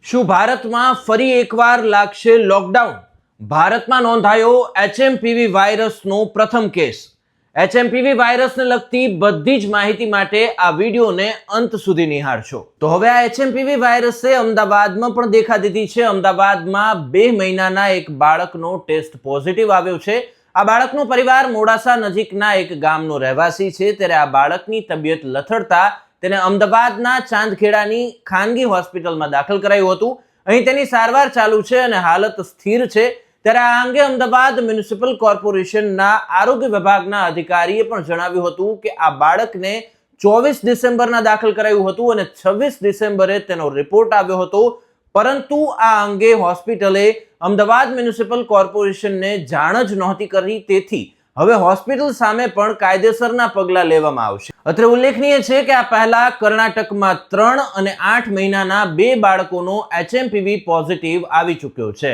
શું ભારતમાં ફરી એકવાર લાગશે લોકડાઉન? ભારતમાં નોંધાયો એચએમપીવી વાયરસનો પ્રથમ કેસ. એચએમપીવી વાયરસને લગતી બધી જ માહિતી માટે આ વિડીયોને અંત સુધી નિહાળશો. તો હવે આ એચએમપીવી વાયરસે અમદાવાદમાં પણ દેખા દીધી છે. અમદાવાદમાં 2 મહિનાના એક બાળકનો ટેસ્ટ પોઝિટિવ આવ્યો છે. આ બાળકનો પરિવાર મોડાસા નજીકના એક ગામનો રહેવાસી છે. ત્યારે આ બાળકની તબિયત લથડતા તેને અમદાવાદના ચાંદખેડાની ખાનગી હોસ્પિટલમાં દાખલ કરાયું હતું. અહીં તેની સારવાર ચાલુ છે અને હાલત સ્થિર છે. ત્યારે આ અંગે અમદાવાદ મ્યુનિસિપલ કોર્પોરેશનના આરોગ્ય વિભાગના અધિકારીએ પણ જણાવ્યું હતું કે આ બાળકને 24 ડિસેમ્બરના દાખલ કરાયું હતું અને 26 ડિસેમ્બરે તેનો રિપોર્ટ આવ્યો હતો. પરંતુ આ અંગે હોસ્પિટલે અમદાવાદ મ્યુનિસિપલ કોર્પોરેશનને જાણ જ નહોતી કરી. તેથી હવે હોસ્પિટલ સામે પણ કાયદેસરના પગલાં લેવામાં આવશે. અત્રે ઉલ્લેખનીય છે કે આ પહેલા કર્ણાટકમાં 3 અને 8 મહિનાના 2 બાળકોનો એચએમપીવી પોઝિટિવ આવી ચૂક્યો છે.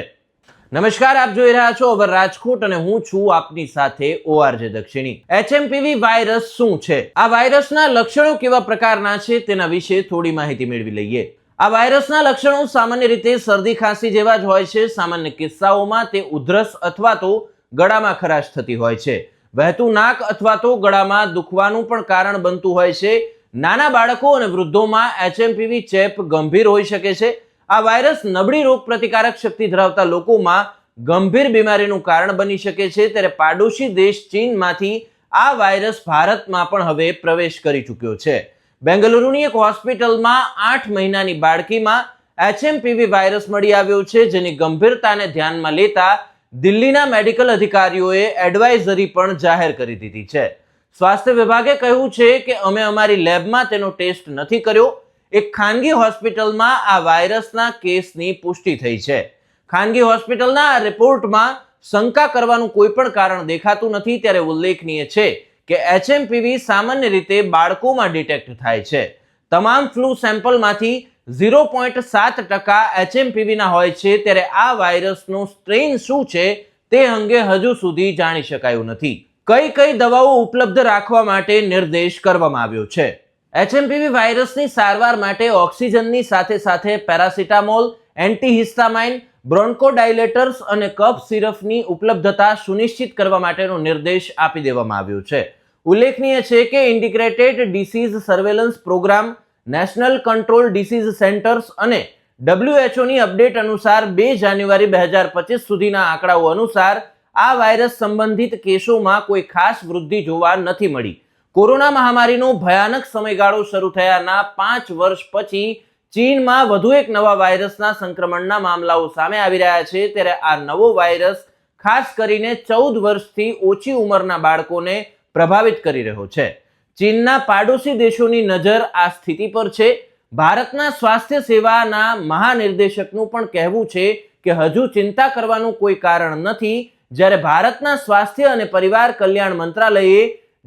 નમસ્કાર, આપ જોઈ રહ્યા છો અવર રાજકોટ અને હું છું આપની સાથે ORJ દક્ષિણી. એચએમપીવી વાયરસ શું છે? આ વાયરસના લક્ષણો કેવા પ્રકારના છે તેના વિશે થોડી માહિતી મેળવી લઈએ. આ વાયરસના લક્ષણો સામાન્ય રીતે શરદી ખાંસી જેવા જ હોય છે. સામાન્ય કિસ્સાઓમાં તે ઉધરસ અથવા તો ગળામાં ખરાશ થતી હોય છે. વહેતું નાક અથવા તો ગળામાં દુખવાનું પણ કારણ બનતું હોય છે. નાના બાળકો અને વૃદ્ધોમાં એચએમપીવી ચેપ ગંભીર હોઈ શકે છે. આ વાયરસ નબળી રોગ પ્રતિકારક શક્તિ ધરાવતા લોકોમાં ગંભીર બીમારીનું કારણ બની શકે છે. ત્યારે પાડોશી દેશ ચીનમાંથી આ વાયરસ ભારતમાં પણ હવે પ્રવેશ કરી ચૂક્યો છે. બેંગલુરુની એક હોસ્પિટલમાં 8 મહિનાની બાળકીમાં એચએમપીવી વાયરસ મળી આવ્યો છે, જેની ગંભીરતાને ધ્યાનમાં લેતા દિલ્હીના મેડિકલ અધિકારીઓએ એડવાઇઝરી પણ જાહેર કરી દીધી છે. સ્વાસ્થ્ય વિભાગે કહ્યું છે કે અમે અમારી લેબમાં તેનો ટેસ્ટ નથી કર્યો. એક ખાનગી હોસ્પિટલમાં આ વાયરસના કેસની પુષ્ટિ થઈ છે. ખાનગી હોસ્પિટલના આ રિપોર્ટમાં શંકા કરવાનું કોઈ પણ કારણ દેખાતું નથી. ત્યારે ઉલ્લેખનીય છે કે એચએમપીવી સામાન્ય રીતે બાળકોમાં ડિટેક્ટ થાય છે. તમામ ફ્લૂ સેમ્પલમાંથી 0.7% એચએમપીવીના હોય છે. ત્યારે આ વાયરસનો સ્ટ્રેન શું છે તે અંગે હજુ સુધી જાણી શકાયું નથી. કઈ કઈ દવાઓ ઉપલબ્ધ રાખવા માટે નિર્દેશ કરવામાં આવ્યો છે? એચએમપીવી વાયરસની સારવાર માટે ઓક્સિજનની સાથે સાથે પેરાસિટામોલ, એન્ટીહિસ્ટામાઇન, બ્રોન્કોડાયલેટર્સ અને કફ સિરપની ઉપલબ્ધતા સુનિશ્ચિત કરવા માટેનો નિર્દેશ આપી દેવામાં આવ્યો છે. ઉલ્લેખનીય છે કે integrated disease surveillance programme, national control disease centres અને WHOની અપડેટ અનુસાર 2 જાન્યુઆરી 2025 સુધીના આંકડાઓ અનુસાર આ વાયરસ સંબંધિત કેસોમાં કોઈ ખાસ વૃદ્ધિ જોવા નથી મળી. કોરોના મહામારીનો ભયાનક સમયગાળો શરૂ થયાના 5 વર્ષ પછી ચીનમાં વધુ એક નવા વાયરસના સંક્રમણના મામલાઓ સામે આવી રહ્યા છે. ત્યારે આ નવો વાયરસ ખાસ કરીને 14 વર્ષથી ઓછી ઉંમરના બાળકોને પ્રભાવિત કરી રહ્યો છે. ચીનના પાડોશી દેશોની નજર આ સ્થિતિ પર છે. ભારતના સ્વાસ્થ્ય સેવાના મહાનિર્દેશકનું પણ કહેવું છે કે હજુ ચિંતા કરવાનું કોઈ કારણ નથી. જ્યારે ભારતના સ્વાસ્થ્ય અને પરિવાર કલ્યાણ મંત્રાલયે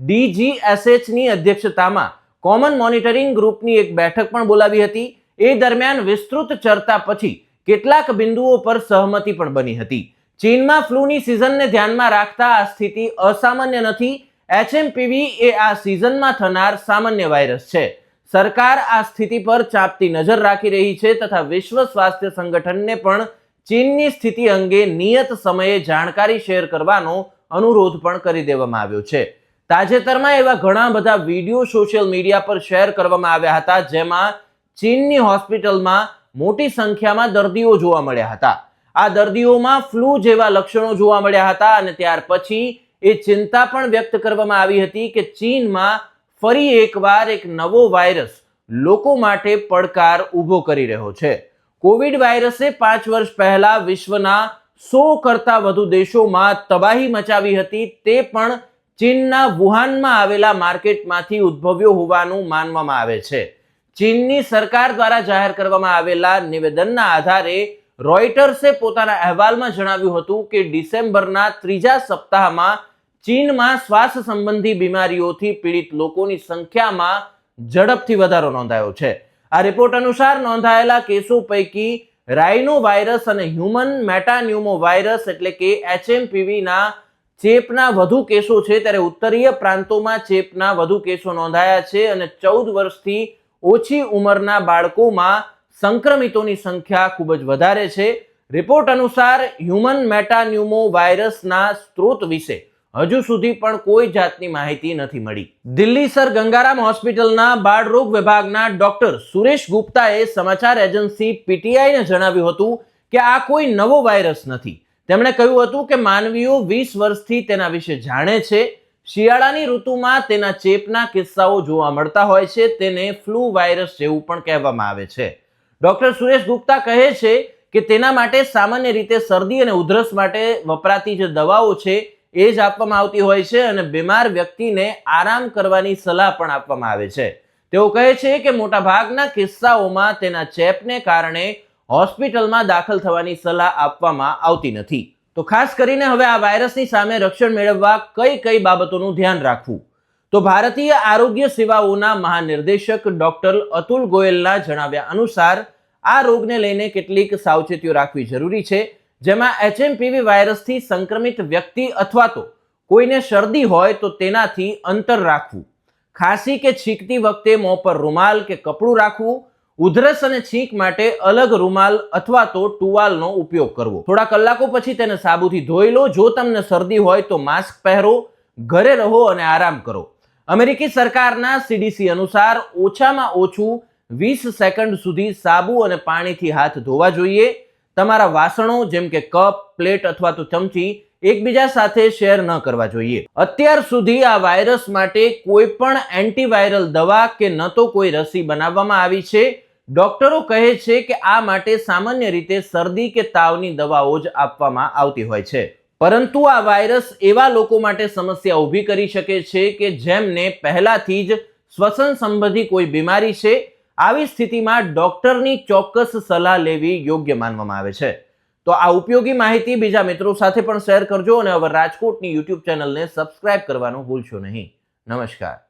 DGSHની અધ્યક્ષતામાં કોમન મોનિટરિંગ ગ્રુપની એક બેઠક પણ બોલાવી હતી. એ દરમિયાન વિસ્તૃત ચર્ચા પછી કેટલાક બિંદુઓ પર સહમતિ પણ બની હતી. ચીનમાં ફ્લૂની સિઝનને ધ્યાનમાં રાખતા આ સ્થિતિ અસામાન્ય નથી. એચએમપીવી એ આ સિઝનમાં થનાર સામાન્ય વાયરસ છે. સરકાર આ સ્થિતિ પર ચાંપતી નજર રાખી રહી છે તથા વિશ્વ સ્વાસ્થ્ય સંગઠનને પણ ચીનની સ્થિતિ અંગે નિયત સમયે જાણકારી શેર કરવાનો અનુરોધ પણ કરી દેવામાં આવ્યો છે. તાજેતરમાં એવા ઘણા બધા વિડીયો સોશિયલ મીડિયા પર શેર કરવામાં આવ્યા હતા, જેમાં ચીનની હોસ્પિટલમાં મોટી સંખ્યામાં દર્દીઓ જોવા મળ્યા હતા. આ દર્દીઓમાં ફ્લૂ જેવા લક્ષણો જોવા મળ્યા હતા અને ત્યાર પછી એ ચિંતા પણ વ્યક્ત કરવામાં આવી હતી કે ચીનમાં ફરી એકવાર એક નવો વાયરસ લોકો માટે પડકાર ઊભો કરી રહ્યો છે. કોવિડ વાયરસે 5 વર્ષ પહેલા વિશ્વના 100 કરતા વધુ દેશોમાં તબાહી મચાવી હતી. તે પણ ચીનના વુહાનમાં આવેલા માર્કેટમાંથી ઉદ્ભવ્યો હોવાનું માનવામાં આવે છે. ચીનની સરકાર દ્વારા જાહેર કરવામાં આવેલા નિવેદનના આધારે રોયટર્સે પોતાના અહેવાલમાં જણાવ્યું હતું કે ડિસેમ્બરના 3જા સપ્તાહમાં ચીનમાં શ્વાસ સંબંધી બીમારીઓથી પીડિત લોકોની સંખ્યામાં ઝડપથી વધારો નોંધાયો છે. આ રિપોર્ટ અનુસાર નોંધાયેલા કેસો પૈકી રાઇનો વાયરસ અને હ્યુમન મેટાન્યુમો વાયરસ એટલે કે એચએમપીવીના ચેપના વધુ કેસો છે. ત્યારે ઉત્તરીય પ્રાંતોમાં ચેપના વધુ કેસો નોંધાયા છે અને 14 વર્ષથી ઓછી ઉંમરના બાળકોમાં સંક્રમિતોની સંખ્યા ખૂબ જ વધારે છે. રિપોર્ટ અનુસાર હ્યુમન મેટાન્યુમો વાયરસના સ્ત્રોત વિશે હજુ સુધી પણ કોઈ જાતની માહિતી નથી મળી. દિલ્હી સર ગંગારામ હોસ્પિટલના બાળરોગ વિભાગના ડોક્ટર સુરેશ ગુપ્તાએ સમાચાર એજન્સી પીટીઆઈને જણાવ્યું હતું કે આ કોઈ નવો વાયરસ નથી. તેમણે કહ્યું હતું કે માનવીઓ 20 વર્ષથી તેના વિશે જાણે છે. શિયાળાની ઋતુમાં તેના ચેપના કિસ્સાઓ જોવા મળતા હોય છે. તેને ફ્લૂ વાયરસ જેવું પણ કહેવામાં આવે છે. ડોક્ટર સુરેશ ગુપ્તા કહે છે કે તેના માટે સામાન્ય રીતે શરદી અને ઉધરસ માટે વપરાતી જે દવાઓ છે એ જ આપવામાં આવતી હોય છે અને બીમાર વ્યક્તિને આરામ કરવાની સલાહ પણ આપવામાં આવે છે. તેઓ કહે છે કે મોટાભાગના કિસ્સાઓમાં તેના ચેપને કારણે હોસ્પિટલમાં દાખલ થવાની સલાહ આપવામાં આવતી નથી. તો ખાસ કરીને હવે આ વાયરસની સામે રક્ષણ મેળવવા કઈ કઈ બાબતોનું ધ્યાન રાખવું, તો ભારતીય આરોગ્ય સેવાઓના મહાનિર્દેશક ડોક્ટર અતુલ ગોયલના જણાવ્યા અનુસાર આ રોગને લઈને કેટલીક સાવચેતીઓ રાખવી જરૂરી છે, જેમાં HMPV વાયરસથી સંક્રમિત વ્યક્તિ અથવા તો કોઈને શરદી હોય તો તેનાથી અંતર રાખવું, ખાંસી કે છીંકતી વખતે મોં પર રૂમાલ કે કપડું રાખવું, ઉધરસ અને છીંક માટે અલગ રૂમાલ અથવા તો ટુવાલનો ઉપયોગ કરવો. થોડા કલાકો પછી તેને સાબુથી ધોઈ લો. જો તમને શરદી હોય તો માસ્ક પહેરો, ઘરે રહો અને આરામ કરો. અમેરિકી સરકારના CDC અનુસાર ઓછામાં ઓછું 20 સેકન્ડ સુધી સાબુ અને પાણીથી હાથ ધોવા જોઈએ. તમારા વાસણો જેમ કે કપ, પ્લેટ અથવા તો ચમચી એકબીજા સાથે શેર ન કરવા જોઈએ. અત્યાર સુધી આ વાયરસ માટે કોઈ પણ એન્ટીવાયરલ દવા કે ન તો કોઈ રસી બનાવવામાં આવી છે. ડોક્ટરો કહે છે કે આ માટે સામાન્ય રીતે શરદી કે તાવની દવાઓ જ આપવામાં આવતી હોય છે. પરંતુ આ વાયરસ એવા લોકો માટે સમસ્યા ઊભી કરી શકે છે કે જેમને પહેલાથી જ શ્વસન સંબંધી કોઈ બીમારી છે. આવી સ્થિતિમાં ડોક્ટરની ચોક્કસ સલાહ લેવી યોગ્ય માનવામાં આવે છે. તો આ ઉપયોગી માહિતી બીજા મિત્રો સાથે પણ શેર કરજો અને હવે રાજકોટની YouTube ચેનલને સબસ્ક્રાઇબ કરવાનું ભૂલશો નહીં. નમસ્કાર.